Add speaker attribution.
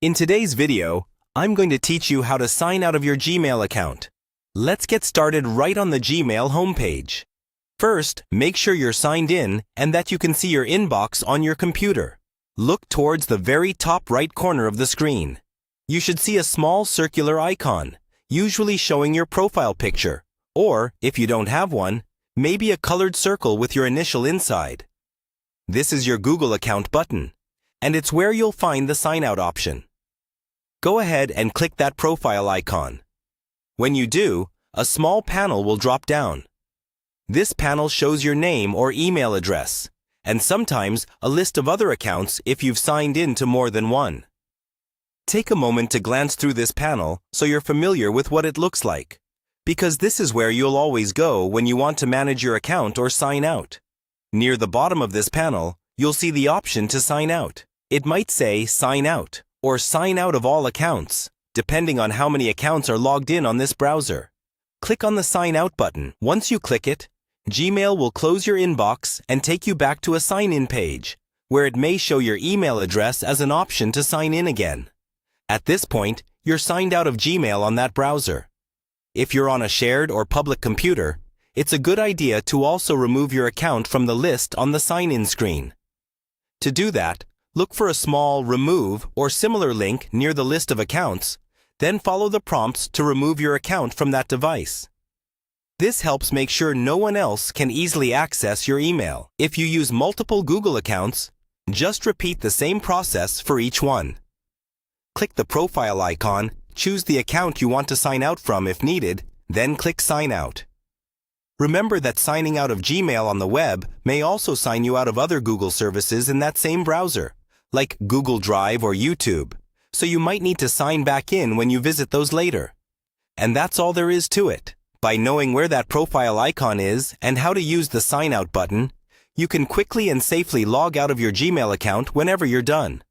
Speaker 1: In today's video, I'm going to teach you how to sign out of your Gmail account. Let's get started right on the Gmail homepage. First, make sure you're signed in and that you can see your inbox on your computer. Look towards the very top right corner of the screen. You should see a small circular icon, usually showing your profile picture, or, if you don't have one, maybe a colored circle with your initial inside. This is your Google account button, and it's where you'll find the sign out option. Go ahead and click that profile icon. When you do, a small panel will drop down. This panel shows your name or email address, and sometimes a list of other accounts if you've signed in to more than one. Take a moment to glance through this panel so you're familiar with what it looks like, because this is where you'll always go when you want to manage your account or sign out. Near the bottom of this panel, you'll see the option to sign out. It might say Sign Out or Sign Out of All Accounts, depending on how many accounts are logged in on this browser. Click on the Sign Out button. Once you click it, Gmail will close your inbox and take you back to a sign-in page, where it may show your email address as an option to sign in again. At this point, you're signed out of Gmail on that browser. If you're on a shared or public computer, it's a good idea to also remove your account from the list on the sign-in screen. To do that, look for a small Remove or similar link near the list of accounts, then follow the prompts to remove your account from that device. This helps make sure no one else can easily access your email. If you use multiple Google accounts, just repeat the same process for each one. Click the profile icon, choose the account you want to sign out from if needed, then click Sign Out. Remember that signing out of Gmail on the web may also sign you out of other Google services in that same browser, like Google Drive or YouTube, so you might need to sign back in when you visit those later. And that's all there is to it. By knowing where that profile icon is and how to use the Sign Out button, you can quickly and safely log out of your Gmail account whenever you're done.